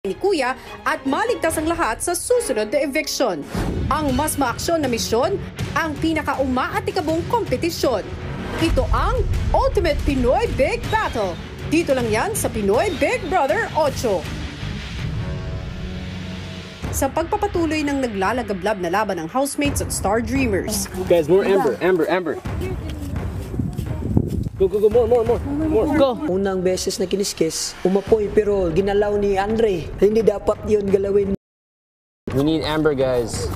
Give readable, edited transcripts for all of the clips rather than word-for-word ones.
ni Kuya at maligtas ang lahat sa susunod na eviction. Ang mas maaksyon na misyon, ang pinaka-umaatikabong kompetisyon. Ito ang Ultimate Pinoy Big Battle. Dito lang yan sa Pinoy Big Brother 8. Sa pagpapatuloy ng naglalagablab na laban ng housemates at Star Dreamers. Guys, more Amber. Go, more. Go. Unang beses na kiniskis, umapoy pero ginalaw ni Andre. Hindi dapat yun galawin. We need Amber, guys.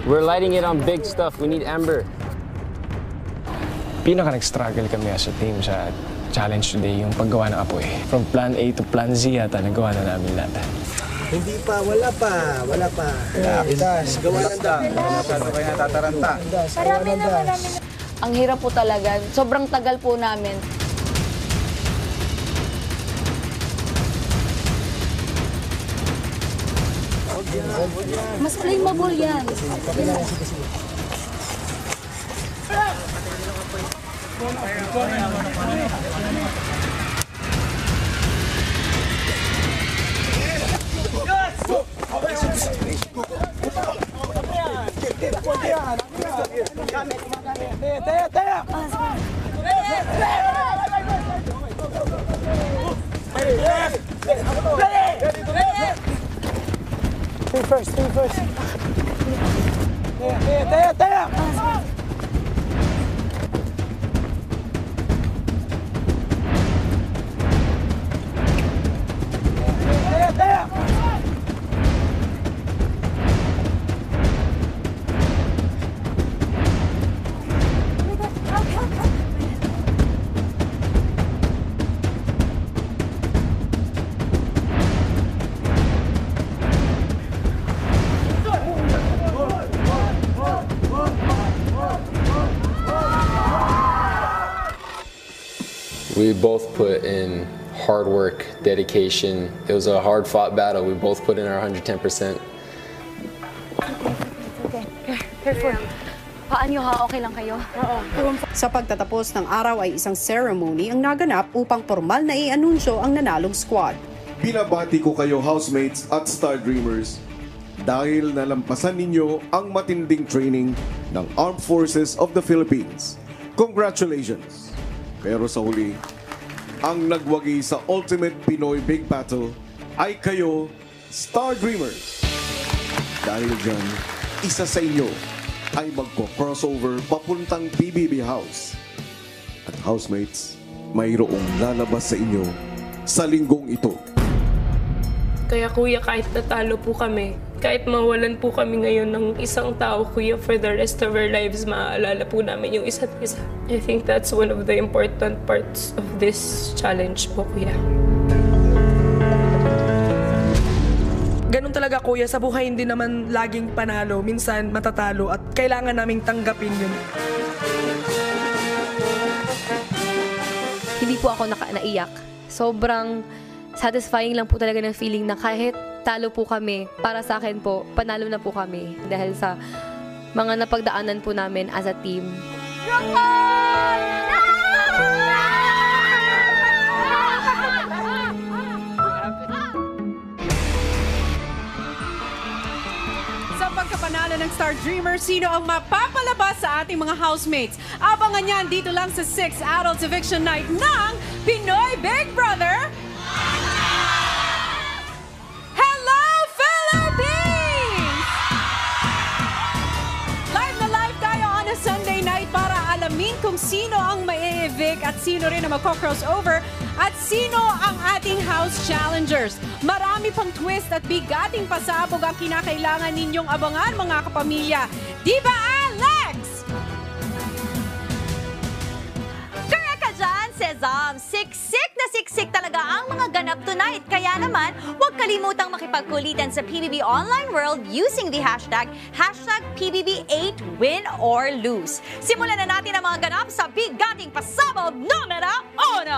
We're lighting it on big stuff. We need Amber. Pinaka-nag-struggle kami as a team sa challenge today, yung paggawa ng apoy. From plan A to plan Z yata, nagawa na namin lahat. Hindi pa, wala pa. Das, gawa ng das. Masyado kayo natataranta. Marami na. Ang hirap po talaga. Sobrang tagal po namin. Mas flammable yan. Stay first. We both put in hard work, dedication. It was a hard-fought battle. We both put in our 110%. Okay, careful. Paan nyo ha? Okay lang kayo? Oo. Sa pagtatapos ng araw ay isang ceremony ang naganap upang formal na i-anunsyo ang nanalong squad. Binabati ko kayo housemates at Star Dreamers dahil nalampasan ninyo ang matinding training ng Armed Forces of the Philippines. Congratulations! Pero sa huli, ang nagwagi sa Ultimate Pinoy Big Battle ay kayo, Star Dreamers. Dahil dyan, isa sa inyo ay magko-crossover papuntang PBB House. At housemates, mayroong lalabas sa inyo sa linggong ito. Kaya kuya, kahit natalo po kami, kahit mawalan po kami ngayon ng isang tao, kuya, for the rest of our lives, maaalala po namin yung isa't isa. I think that's one of the important parts of this challenge po, kuya. Ganun talaga, kuya, sa buhay hindi naman laging panalo, minsan matatalo at kailangan naming tanggapin yun. Hindi po ako naiyak. Sobrang satisfying lang po talaga ng feeling na kahit talo po kami, para sa akin po, panalo na po kami dahil sa mga napagdaanan po namin as a team. Sa pagkapanalo ng Star Dreamers, sino ang mapapalabas sa ating mga housemates? Abangan yan dito lang sa 6 Adults Eviction Night ng Pinoy Big Brother. Hello, Philippines! Live na live tayo on a Sunday night para alamin kung sino ang mai-evict at sino rin ang magko-crossover at sino ang ating house challengers. Marami pang twist at bigating pasabog ang kinakailangan ninyong abangan, mga kapamilya. Di ba, Alex? Correct ka dyan, Sesam. Siksik talaga ang mga ganap tonight. Kaya naman, huwag kalimutang makipagkulitan sa PBB Online World using the hashtag PBB8WinOrLose. Simulan na natin ang mga ganap sa bigating pasabog numero 1.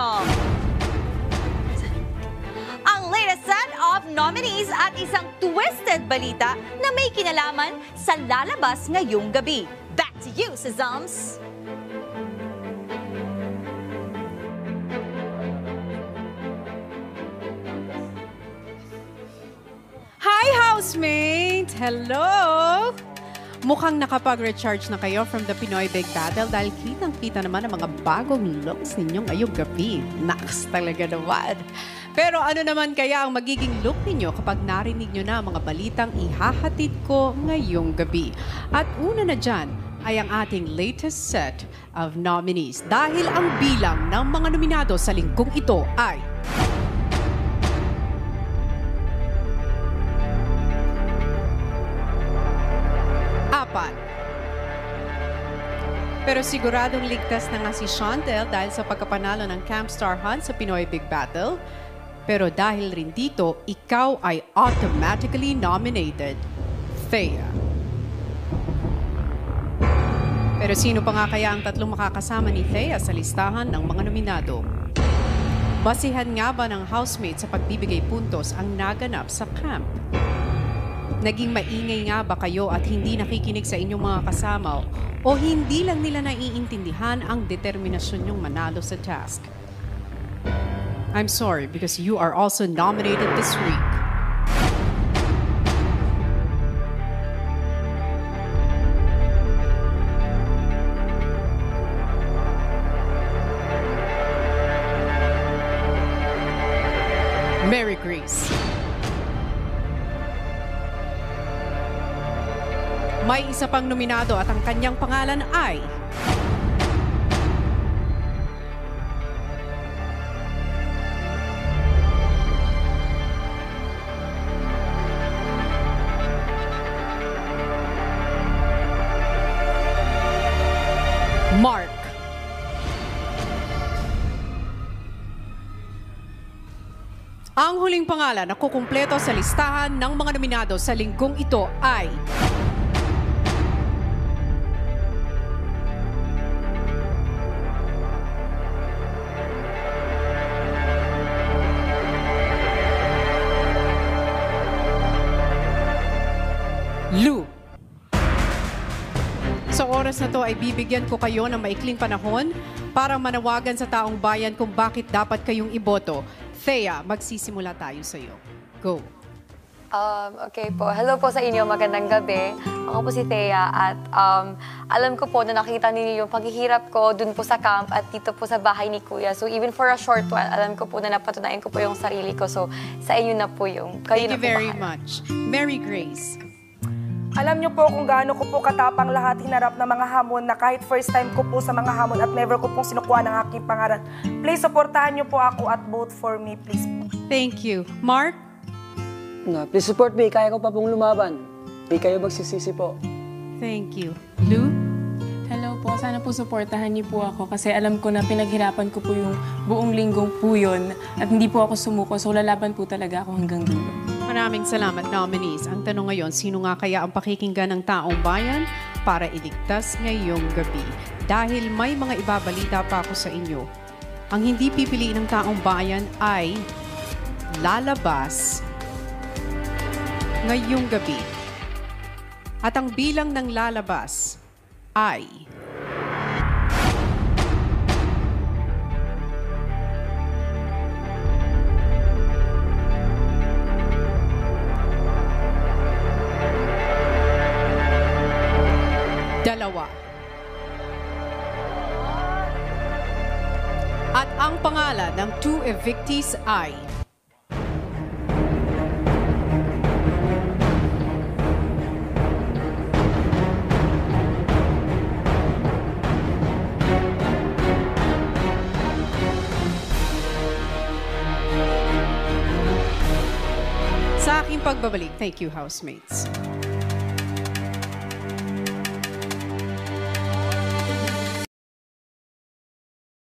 Ang latest set of nominees at isang twisted balita na may kinalaman sa lalabas ngayong gabi. Back to you, Sesams! housemate! Hello! Mukhang nakapag-recharge na kayo from the Pinoy Big Battle dahil kitang-kita naman ang mga bagong looks ninyo ngayong gabi. Naks talaga naman. Pero ano naman kaya ang magiging look ninyo kapag narinig nyo na ang mga balitang ihahatid ko ngayong gabi? At una na dyan ay ang ating latest set of nominees. Dahil ang bilang ng mga nominado sa linggong ito ay... Pero siguradong ligtas na nga si Chantel dahil sa pagkapanalo ng Camp Star Hunt sa Pinoy Big Battle. Pero dahil rin dito, ikaw ay automatically nominated, Thea. Pero sino pa nga kaya ang tatlong makakasama ni Thea sa listahan ng mga nominado? Basihan nga ba ng housemate sa pagbibigay puntos ang naganap sa camp? Naging maingay nga ba kayo at hindi nakikinig sa inyong mga kasama o hindi lang nila naiintindihan ang determinasyon nyong manalo sa task? I'm sorry because you are also nominated this week. Mary Grace. May isa pang nominado at ang kanyang pangalan ay... Mark. Ang huling pangalan na kukumpleto sa listahan ng mga nominado sa linggong ito ay... Lou. Sa oras na to ay bibigyan ko kayo ng maikling panahon para manawagan sa taong bayan kung bakit dapat kayong iboto. Thea, magsisimula tayo sa iyo. Go. Okay po. Hello po sa inyo. Magandang gabi. Ako po si Thea at alam ko po na nakita ninyo yung paghihirap ko dun po sa camp at dito po sa bahay ni Kuya. So even for a short while, alam ko po na napatunayan ko po yung sarili ko. So sa inyo na po yung kayo na po. Thank you very much. Mary Grace. Alam niyo po kung gaano ko po katapang lahat hinarap ng mga hamon na kahit first time ko po sa mga hamon at never ko pong sinukuha ng aking pangarap. Please, supportahan niyo po ako at vote for me, please po. Thank you. Mark? Please support me. Kaya ko pa pong lumaban. Hindi kayo magsisisi po. Thank you. Lou? Hello po, sana po supportahan niyo po ako kasi alam ko na pinaghirapan ko po yung buong linggong po yun at hindi po ako sumuko so lalaban po talaga ako hanggang dulo. Maraming salamat, nominees. Ang tanong ngayon, sino nga kaya ang pakikinggan ng taong bayan para iligtas ngayong gabi? Dahil may mga ibabalita pa ako sa inyo. Ang hindi pipiliin ng taong bayan ay lalabas ngayong gabi. At ang bilang ng lalabas ay... dalawa. At ang pangalan ng two evictees ay... Sa aking pagbabalik, thank you, housemates.